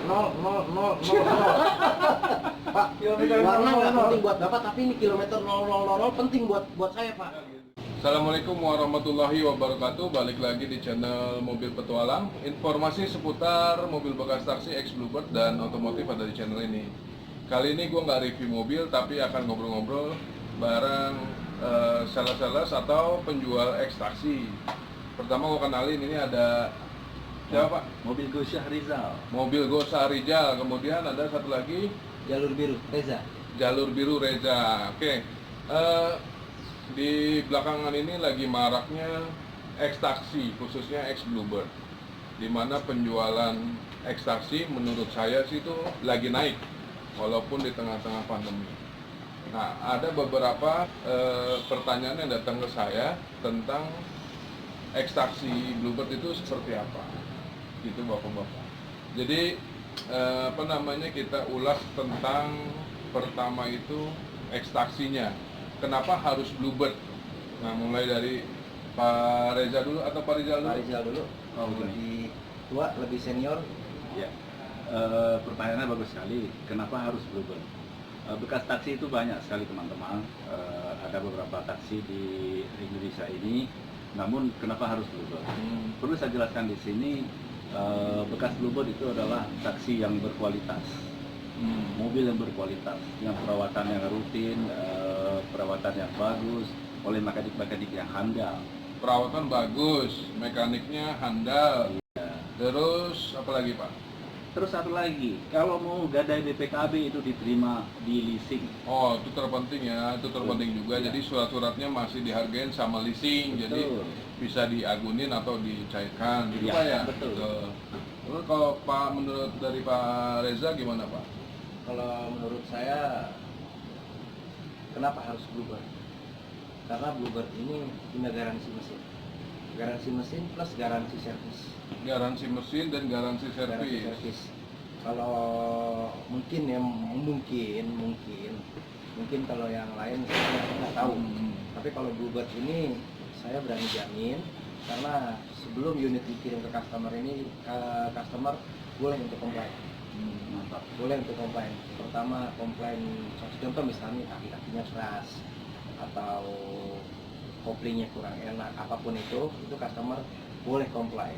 Pak, warna nggak penting buat Bapak, tapi ini kilometer 000 penting buat saya, Pak. Assalamualaikum warahmatullahi wabarakatuh. Balik lagi di channel Mobil Petualang. Informasi seputar mobil bekas taksi X Bluebird dan otomotif ada di channel ini. Kali ini gue nggak review mobil, tapi akan ngobrol-ngobrol bareng sales-sales atau penjual X taksi. Pertama gue kenalin, ini ada siapa Pak? Mobil Go Syahrizal. Mobil Go Syahrizal. Kemudian ada satu lagi, Jalur biru, Reza. Jalur Biru Reza. Oke. Di belakangan ini lagi maraknya X taksi, khususnya X Bluebird, di mana penjualan X taksi menurut saya sih itu lagi naik, walaupun di tengah-tengah pandemi. Nah, ada beberapa pertanyaan yang datang ke saya tentang X taksi Bluebird itu seperti apa, gitu bapak-bapak. Jadi kita ulas tentang pertama itu X taksinya. Kenapa harus Bluebird? Nah, mulai dari Pak Reza dulu atau Pak Rizal dulu? Pak Rizal dulu. Lebih tua, lebih senior. Ya. Pertanyaannya bagus sekali. Kenapa harus Bluebird? Bekas taksi itu banyak sekali teman-teman. Ada beberapa taksi di Indonesia ini. Namun kenapa harus Bluebird? Perlu saya jelaskan di sini. Bekas Bluebird itu adalah taksi yang berkualitas. Mobil yang berkualitas dengan perawatan yang rutin, perawatan yang bagus oleh mekanik-mekanik yang handal. Perawatan bagus, mekaniknya handal. Ya. Terus apa lagi Pak? Terus satu lagi, kalau mau gadai BPKB itu diterima di leasing. Oh, itu terpenting ya, itu terpenting juga. Ya. Jadi surat-suratnya masih dihargain sama leasing, Betul. jadi bisa diagunin atau dicairkan, gitu Ya, Pak ya. betul. Terus kalau Pak, menurut dari Pak Reza gimana Pak? Kalau menurut saya, kenapa harus Bluebird? Karena Bluebird ini punya garansi mesin. Garansi mesin plus garansi servis. Garansi mesin dan garansi Garansi servis. servis. Kalau mungkin kalau yang lain saya nggak tahu. Tapi kalau Bluebird ini saya berani jamin, karena sebelum unit dikirim ke customer ini, customer boleh untuk komplain. Mantap. Boleh untuk komplain. Pertama komplain, contoh misalnya kaki-kakinya keras atau koplingnya kurang enak, apapun itu customer boleh komplain.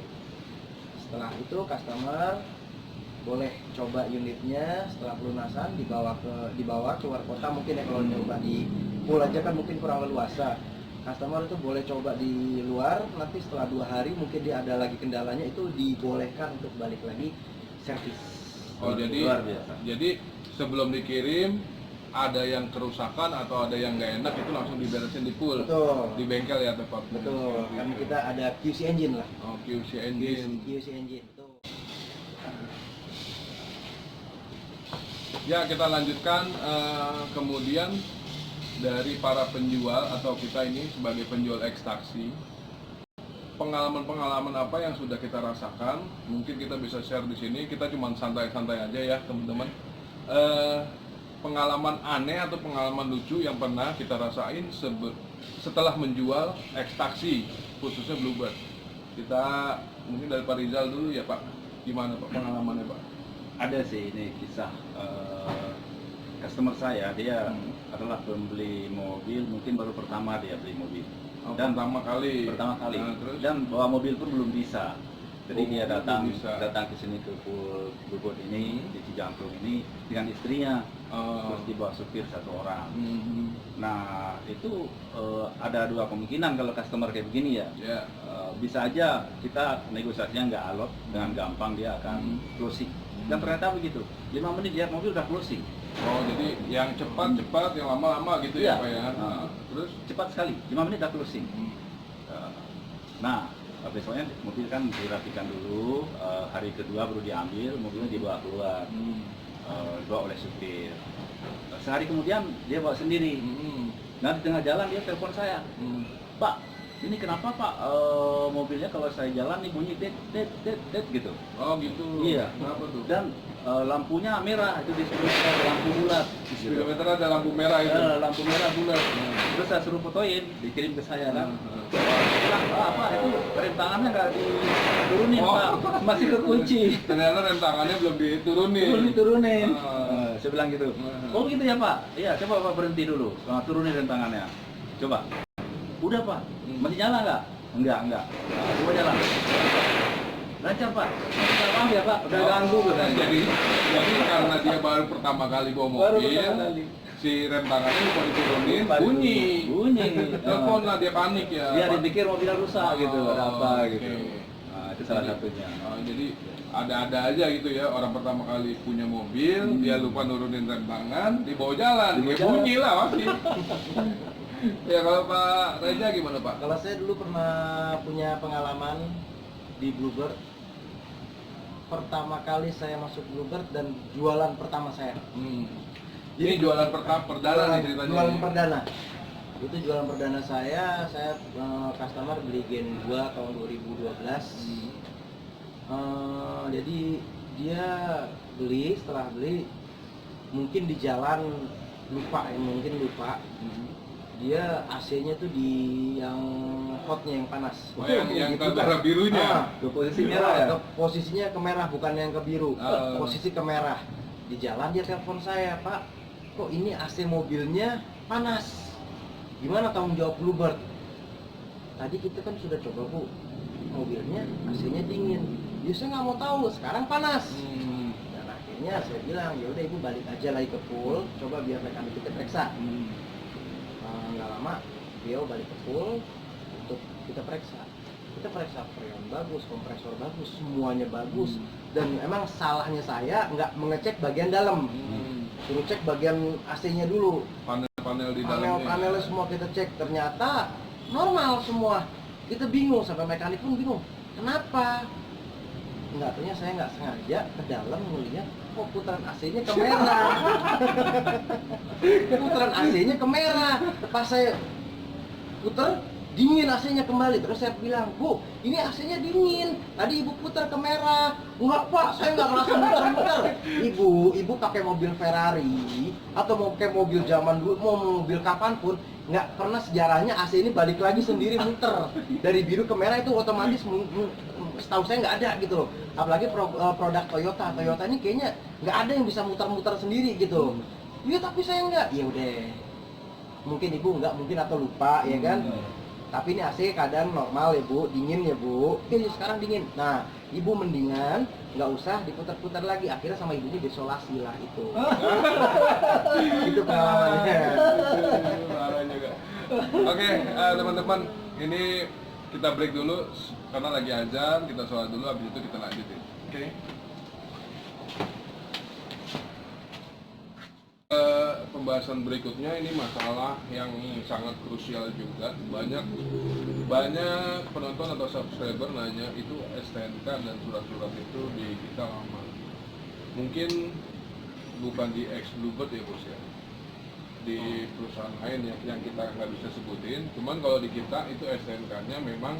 Setelah itu customer boleh coba unitnya, setelah pelunasan dibawa keluar kota, mungkin ya kalau nyoba di pool aja kan mungkin kurang leluasa. Customer itu boleh coba di luar, nanti setelah 2 hari mungkin dia ada lagi kendalanya, itu dibolehkan untuk balik lagi servis. Oh, Luar biasa. jadi sebelum dikirim ada yang kerusakan atau ada yang nggak enak, itu langsung diberesin di pool. Betul. Di bengkel ya tepat. Betul, karena kita ada QC engine lah. Oh, QC engine. QC engine betul. Ya, kita lanjutkan. Kemudian dari para penjual atau kita ini sebagai penjual X taksi, pengalaman-pengalaman apa yang sudah kita rasakan, mungkin kita bisa share di sini. Kita cuma santai-santai aja ya teman-teman. Pengalaman aneh atau pengalaman lucu yang pernah kita rasain setelah menjual X taksi, khususnya Bluebird. Kita mungkin dari Pak Rizal dulu ya Pak. Gimana Pak pengalamannya Pak? Ada sih ini kisah customer saya, dia adalah pembeli mobil, mungkin baru pertama dia beli mobil. Oh, Dan pertama kali. Nah, terus? dan bawa mobil pun belum bisa. Jadi dia belum bisa. datang ke sini ke pool Bluebird ini di Cijantung ini dengan istrinya, terus dibawa supir 1 orang. Nah itu ada 2 kemungkinan kalau customer kayak begini ya. Ya. Bisa aja kita negosiasinya nggak alot, dengan gampang dia akan closing. Dan ternyata begitu, 5 menit dia mobil udah closing. Oh, jadi yang cepat, yang lama-lama gitu ya Iya. Pak ya. Nah, Terus? cepat sekali, 5 menit udah closing. Nah, besoknya mobil kan dirapikan dulu, hari kedua baru diambil, mobilnya dibawa keluar, dibawa oleh supir. Sehari kemudian dia bawa sendiri. Nah di tengah jalan dia telepon saya, Pak, ini kenapa Pak, mobilnya kalau saya jalan nih bunyi det gitu. Oh gitu. Iya. Kenapa tuh? Dan lampunya merah, itu di speedometer lampu bulat. Speedometer ada lampu merah itu. Lampu merah bulat. Terus saya suruh fotoin, dikirim ke saya kan. Saya bilang, apa itu rem tangannya nggak diturunin Pak, masih kekunci. Ternyata rem tangannya belum diturunin. Diturunin. Ah. Saya bilang gitu. Oh gitu ya Pak. Iya, coba Pak berhenti dulu. Turunin rem tangannya. Coba. Udah Pak. Masih nyala nggak? Enggak. Nah, coba jalan. Lancar Pak. Maaf ya Pak, udah ganggu katanya. Jadi karena dia baru pertama kali bawa mobil, si rem tangannya lupa diturunin, bunyi. Telepon lah, dia panik ya. Dia dipikir mobilnya rusak gitu, ada apa oke. gitu. Nah, itu salah satunya. Jadi ada-ada aja gitu ya, orang pertama kali punya mobil, dia lupa nurunin rem tangan, dibawa jalan, dia bunyi lah pasti. Ya kalau Pak Reza gimana Pak? Kalau saya dulu pernah punya pengalaman di Bluebird. Pertama kali saya masuk Bluebird dan jualan pertama saya. Ini jualan pertama perdana nih ceritanya. Jualan perdana. Itu jualan perdana saya customer beli Gen 2 tahun 2012. Jadi dia beli, setelah beli mungkin di jalan lupa. Dia AC-nya tuh di yang hotnya, yang panas. Oh, yang ke arah birunya. Ke posisi merah ya? Posisinya ke merah, bukan yang ke biru. Posisi ke merah. Di jalan dia telepon saya, Pak, kok ini AC mobilnya panas? Gimana tanggung jawab Bluebird? Tadi kita kan sudah coba Bu, mobilnya AC-nya dingin. Ya saya nggak mau tahu, sekarang panas. Dan akhirnya saya bilang, ya udah Ibu balik aja lagi ke pool, coba biar mekanik kita periksa. Nggak lama dia balik ke pool untuk kita periksa freon bagus, kompresor bagus, semuanya bagus. Dan emang salahnya saya nggak mengecek bagian dalam, suruh cek bagian AC-nya dulu, panel di dalamnya. panelnya semua kita cek, ternyata normal semua. Kita bingung, sampai mekanik pun bingung kenapa. Enggak, ternyata saya nggak sengaja ke dalam melihat kok putaran AC-nya ke merah. Putaran AC-nya ke merah. Pas saya putar, dingin AC-nya kembali. Terus saya bilang, Bu, ini AC-nya dingin. Tadi Ibu putar ke merah. Enggak Pak, saya nggak merasa muter-muter. Ibu pakai mobil Ferrari atau mau pakai mobil zaman dulu, mau mobil kapanpun, nggak pernah sejarahnya AC ini balik lagi sendiri muter. Dari biru ke merah itu otomatis, setahu saya nggak ada gitu loh. Apalagi produk Toyota ini kayaknya nggak ada yang bisa muter-muter sendiri gitu. Iya tapi saya nggak. Ya udah, mungkin Ibu nggak, mungkin atau lupa ya kan. Tapi ini AC keadaan normal ya Bu, dingin ya Bu. Oke, sekarang dingin. Nah, Ibu mendingan nggak usah diputar-putar lagi. Akhirnya sama ibunya disolasi lah itu. Itu pengalamannya. Oke, teman-teman, ini kita break dulu karena lagi azan, kita sholat dulu, habis itu kita lanjutin. Oke. Pembahasan berikutnya ini masalah yang sangat krusial juga. Banyak penonton atau subscriber nanya itu STNK dan surat-surat itu di kita lama. Mungkin bukan di Bluebird ya Bos ya, di perusahaan lain yang kita nggak bisa sebutin. Cuman kalau di kita itu STNK-nya memang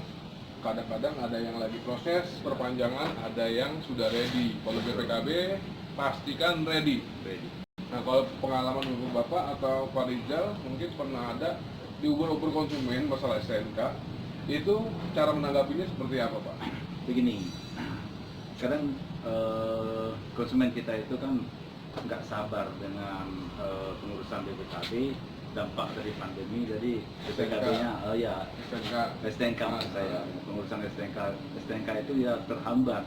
kadang-kadang ada yang lagi proses perpanjangan, ada yang sudah ready. Kalau BPKB pastikan ready. Nah kalau pengalaman Ibu Bapak atau Pak Rizal mungkin pernah ada diuber-uber konsumen masalah STNK, itu cara menanggapinya seperti apa Pak? Begini, kadang konsumen kita itu kan nggak sabar dengan pengurusan BPKB, dampak dari pandemi. Jadi BPKB-nya STNK maksud saya, pengurusan STNK itu ya terhambat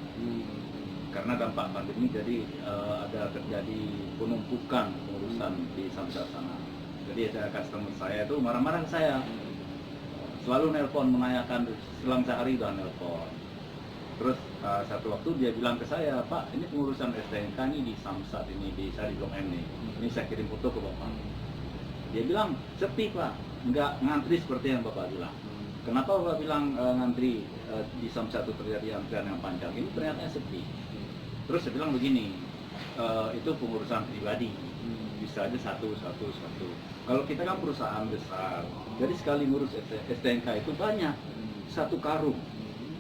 karena dampak pandemi. Jadi ada terjadi penumpukan pengurusan di Samsat sana. Jadi ada customer saya itu marah-marah ke saya, selalu nelpon menanyakan, selang sehari udah nelpon. Terus satu waktu dia bilang ke saya, Pak, ini pengurusan STNK ini di Samsat ini, saya di Blok M nih. Ini saya kirim foto ke Bapak. Dia bilang, sepi Pak, nggak ngantri seperti yang Bapak bilang. Kenapa Bapak bilang ngantri di Samsat itu terjadi antrian yang panjang? Ini ternyata sepi. Terus saya bilang begini, itu pengurusan pribadi, bisa aja satu. Kalau kita kan perusahaan besar, jadi sekali ngurus STNK itu banyak, satu karung.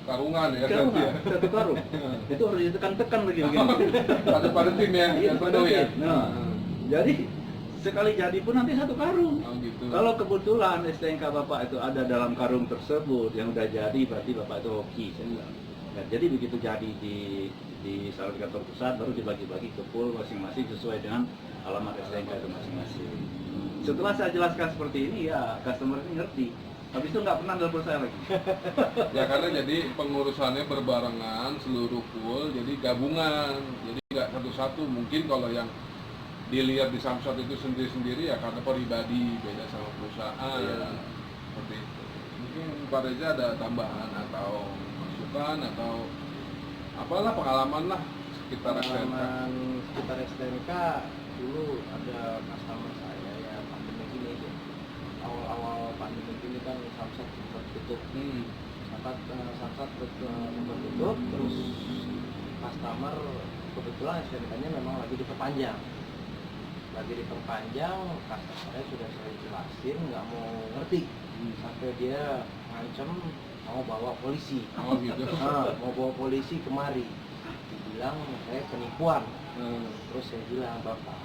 karungan ya. Karungan, satu karung. Itu harus ditekan-tekan lagi begini. Pada tim ya, Iya, yang pada penuh ya. tim. Nah, jadi sekali jadi pun nanti satu karung. Oh gitu. Kalau kebetulan STNK Bapak itu ada dalam karung tersebut yang udah jadi, berarti Bapak itu hoki, saya bilang. Ya, jadi begitu jadi di salon kantor pusat baru dibagi-bagi ke pool masing-masing sesuai dengan alamat STNK itu masing-masing. Setelah saya jelaskan seperti ini, ya customer ini ngerti. Habis itu nggak pernah telepon saya lagi. Ya karena jadi pengurusannya berbarengan seluruh pool, jadi gabungan, jadi nggak satu-satu. Mungkin kalau yang dilihat di Samsat itu sendiri-sendiri ya karena pribadi, beda sama perusahaan. Iya. Seperti itu. Mungkin Pak Reza ada tambahan atau masukan atau apalah pengalaman lah sekitar STNK. Pengalaman sekitar STNK dulu ada customer saya ya pandemi ini ya. Awal-awal pandemi ini kan Samsat sempat tutup. Samsat sempat tutup, terus customer kebetulan STNK-nya memang lagi diperpanjang. Customer-nya sudah saya jelasin nggak mau ngerti, sampai dia ngancem mau bawa polisi. Oh gitu. Mau bawa polisi kemari, dibilang saya penipuan. Terus saya bilang, Bapak,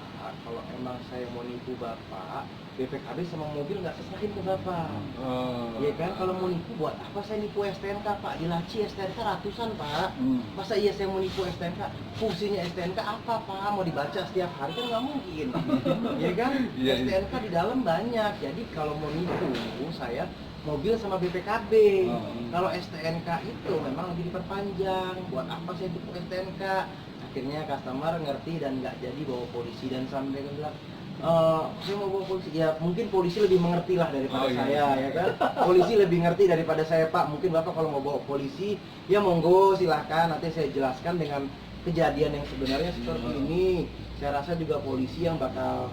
kalau emang saya mau nipu Bapak, BPKB sama mobil nggak seserahin ke Bapak. Iya kan, kalau mau nipu buat apa saya nipu STNK Pak? Di Laci STNK ratusan Pak. Masa iya saya mau nipu STNK? Fungsinya STNK apa Pak? Mau dibaca setiap hari kan nggak mungkin. Iya kan, Iya, iya. STNK di dalam banyak. Jadi kalau mau nipu saya mobil sama BPKB. Kalau STNK itu memang lagi diperpanjang. Buat apa saya tipu STNK? Akhirnya customer ngerti dan nggak jadi bawa polisi, dan sampai dia bilang, saya mau bawa polisi. Ya mungkin polisi lebih mengerti lah daripada saya, ya kan. Polisi lebih ngerti daripada saya, Pak. Mungkin Bapak kalau mau bawa polisi, ya monggo silahkan. Nanti saya jelaskan dengan kejadian yang sebenarnya seperti ini. Saya rasa juga polisi yang bakal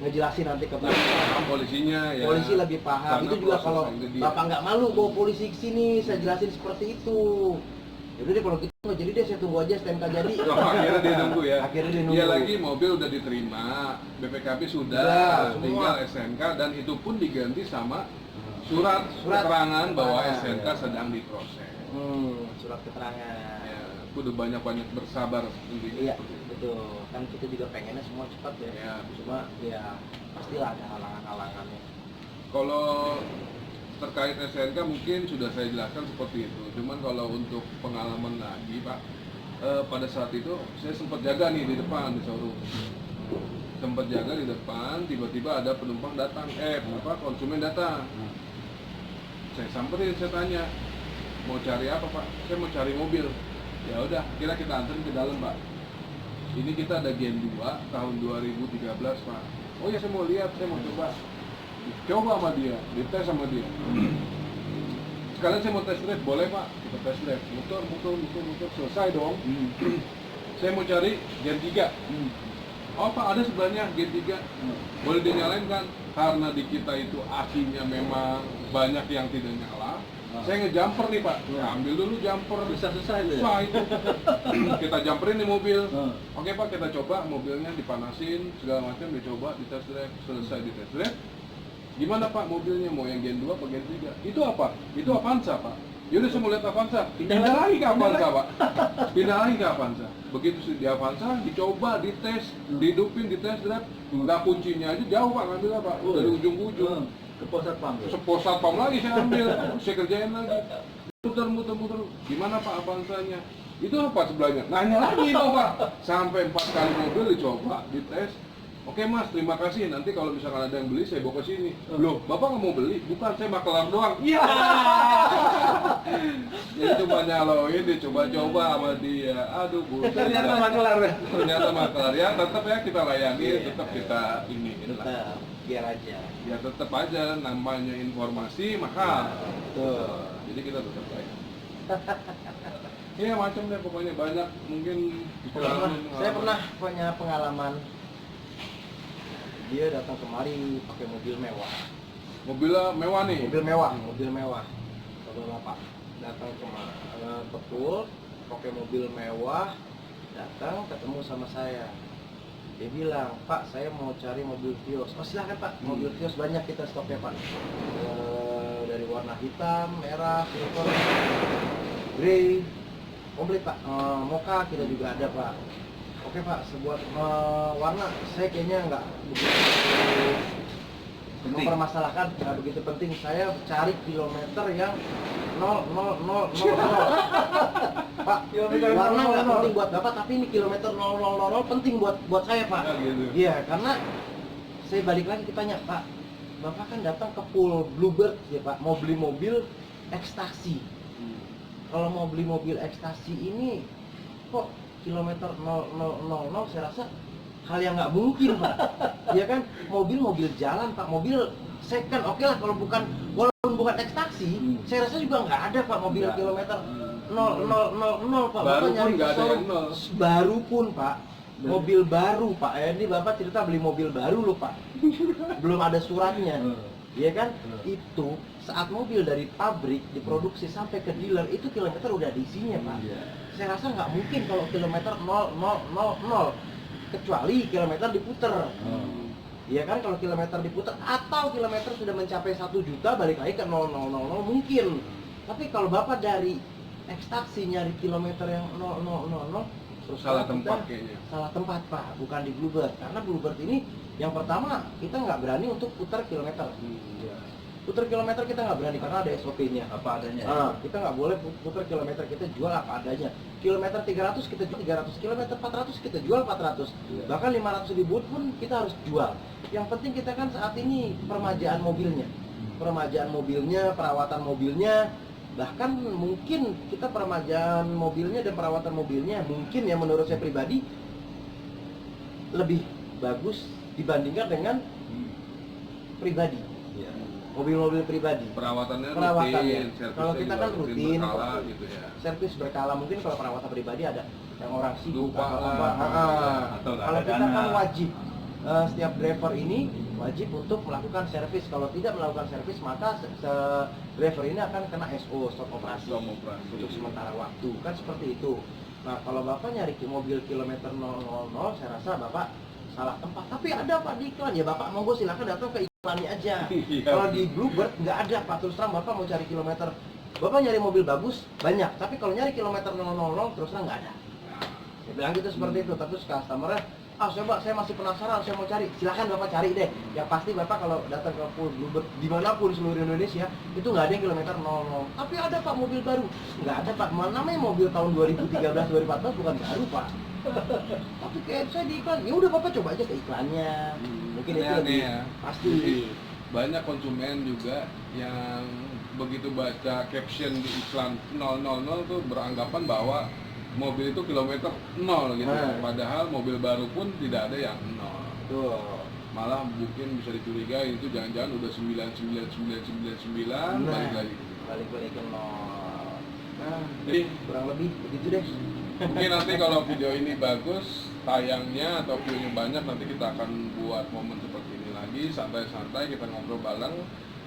ngejelasin nanti ke Bapak. Polisinya ya. Polisi lebih paham. Karena Itu juga proses kalau yang gede. Bapak nggak malu bawa polisi ke sini, saya jelasin seperti itu. Yaudah deh kalau gitu nggak jadi deh, saya tunggu aja STNK jadi. Oh, akhirnya dia nunggu ya. Akhirnya dia nunggu. Iya lagi mobil udah diterima, BPKB sudah, Sudah, tinggal semua. STNK dan itu pun diganti sama surat keterangan bahwa keterangan, STNK ya. sedang diproses. Surat keterangan. Ya, udah banyak-banyak bersabar intinya. Iya, betul. Kan kita juga pengennya semua cepat ya. Ya. Cuma ya pastilah ada halangan-halangannya. Kalau terkait STNK mungkin sudah saya jelaskan seperti itu. Cuman kalau untuk pengalaman lagi Pak, pada saat itu saya sempat jaga nih di depan di showroom. Sempat jaga di depan, tiba-tiba ada penumpang datang, konsumen datang. Saya samperin, saya tanya, mau cari apa Pak? Saya mau cari mobil. Ya udah, kira kita anterin ke dalam Pak. Ini kita ada Gen 2 tahun 2013 Pak. Oh ya saya mau lihat, saya mau coba. Coba sama dia, dites sama dia. Sekalian saya mau tes drive, boleh Pak? Kita tes drive, muter, selesai dong. Saya mau cari Gen 3. Oh Pak, ada sebelahnya Gen 3. Boleh dinyalain kan? Karena di kita itu akinya memang banyak yang tidak nyala. Saya ngejumper nih Pak, ambil dulu jumper. Susah itu ya? Susah itu. Kita jumperin nih mobil. Oke Pak, kita coba mobilnya dipanasin, segala macam dicoba, dites drive, selesai dites drive. Gimana Pak mobilnya, mau yang Gen 2 atau Gen 3? Itu apa? Itu Avanza Pak. Yaudah saya mau lihat Avanza. Pindah lagi ke Avanza Pak. Pindah lagi ke Avanza. Begitu di Avanza, dicoba, dites, dihidupin, dites drive. Nggak kuncinya aja jauh Pak ngambilnya Pak. Dari ujung ke ujung. Ke pos satpam. Pos satpam lagi saya ambil. Saya kerjain lagi. Muter. Gimana Pak Avanzanya? Itu apa sebelahnya? Nanya lagi itu Pak. Sampai 4 kali mobil dicoba, dites. Oke Mas, terima kasih. Nanti kalau misalkan ada yang beli, saya bawa ke sini. Loh, Bapak nggak mau beli? Bukan, saya makelar doang. Iya. Jadi cuma nyaloin, dicoba-coba sama dia. Aduh, Bu. Ternyata makelar. Ternyata makelar. Ya, tetap ya kita layani, tetap kita ini. Tetap, biar aja. Ya tetap aja namanya informasi mahal. Betul. Jadi kita tetap layani. Iya macam deh pokoknya banyak mungkin. Saya pernah punya pengalaman. Dia datang kemari pakai mobil mewah. Mobilnya mewah nih. Mobil mewah. Bapak datang ke pool, pakai mobil mewah, datang ketemu sama saya. Dia bilang, Pak, saya mau cari mobil Vios. Oh silahkan Pak, mobil Vios banyak kita stoknya Pak. Dari warna hitam, merah, silver. grey, komplit Pak. Mocha kita juga ada Pak. Oke Pak, sebuah warna saya kayaknya nggak begitu mempermasalahkan, nggak begitu penting. Saya cari kilometer yang 0,000. Pak, warna nggak penting buat Bapak, tapi ini kilometer 0,000 penting buat saya Pak. Iya, karena saya balik lagi tanya Pak, Bapak kan datang ke pool Bluebird ya Pak, mau beli mobil ekstasi. Kalau mau beli mobil ekstasi ini kok kilometer 0,000, saya rasa hal yang nggak mungkin Pak. Ya kan, mobil jalan Pak, mobil second oke lah, kalau walaupun bukan ekstasi, saya rasa juga nggak ada Pak mobil kilometer 0,000 Pak. Baru Bapak pun nyari nggak ada yang showroom, nol. baru pun Pak, mobil baru Pak. Ini Bapak cerita beli mobil baru loh Pak, belum ada suratnya. Iya kan? Itu saat mobil dari pabrik diproduksi sampai ke dealer itu kilometer udah diisinya Pak. Saya rasa nggak mungkin kalau kilometer 0,000, kecuali kilometer diputer. Iya kan, kalau kilometer diputer atau kilometer sudah mencapai 1 juta balik lagi ke 0,000 mungkin. Tapi kalau Bapak dari ekstraksi nyari kilometer yang 0,000, terus Salah kita tempat kayaknya. salah tempat Pak, bukan di Bluebird. Karena Bluebird ini yang pertama kita nggak berani untuk putar kilometer. Putar kilometer kita nggak berani karena ada SOP-nya. Apa adanya. Kita nggak boleh putar kilometer, kita jual apa adanya. Kilometer 300 kita jual 300, kilometer 400 kita jual 400. Bahkan 500.000 pun kita harus jual. Yang penting kita kan saat ini permajaan mobilnya. Permajaan mobilnya, perawatan mobilnya, bahkan mungkin kita permajaan mobilnya dan perawatan mobilnya mungkin ya menurut saya pribadi lebih bagus dibandingkan dengan pribadi. Mobil-mobil pribadi. Perawatannya Perawatannya. rutin, Kalau kita kan rutin, berkala gitu ya. servis berkala. Mungkin kalau perawatan pribadi ada yang orang sibuk Lupa atau lah. apa. Atau nggak Kalau ada kita kan dana. wajib, setiap driver ini wajib untuk melakukan servis. Kalau tidak melakukan servis maka driver ini akan kena SO, stop operasi, Stop operasi. untuk sementara waktu. Kan seperti itu. Nah kalau Bapak nyari mobil kilometer 0,000, saya rasa Bapak salah tempat. Tapi ada Pak di iklan, ya Bapak monggo silakan datang ke iklannya aja. Kalau di Bluebird nggak ada Pak, terus terang Bapak mau cari kilometer, Bapak nyari mobil bagus banyak, tapi kalau nyari kilometer 0,000 terus terang nggak ada. Saya bilang gitu seperti itu. Terus customernya, saya masih penasaran, saya mau cari. Silakan Bapak cari deh. Yang pasti Bapak kalau datang ke pool Bluebird dimanapun seluruh Indonesia itu nggak ada yang kilometer 0,000. Tapi ada Pak mobil baru, nggak ada Pak. Namanya mobil tahun 2013-2014 bukan baru Pak. Tapi kayak saya di iklan, ya udah Bapak coba aja ke iklannya. Mungkin itu Aneh-aneh lebih ya. pasti. Jadi, banyak konsumen juga yang begitu baca caption di iklan 000 tuh beranggapan bahwa mobil itu kilometer 0 gitu. Padahal mobil baru pun tidak ada yang 0. Tuh. Malah mungkin bisa dicurigai itu jangan-jangan udah 99999 balik lagi. Balik ke 0. Nah, Jadi kurang lebih begitu deh. mungkin nanti kalau video ini bagus, tayangnya atau view-nya banyak, nanti kita akan buat momen seperti ini lagi, santai-santai kita ngobrol bareng,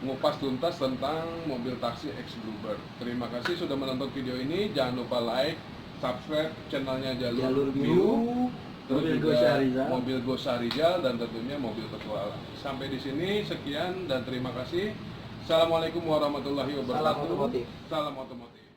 ngupas tuntas tentang mobil taksi X Bluebird. Terima kasih sudah menonton video ini, jangan lupa like, subscribe channelnya Jalur Biru, terus Mobil juga Gosha Rizal. mobil Gosha Rizal, dan tentunya mobil petualang. Sampai di sini, sekian dan terima kasih. Assalamualaikum warahmatullahi wabarakatuh. Salam otomotif. Salam otomotif.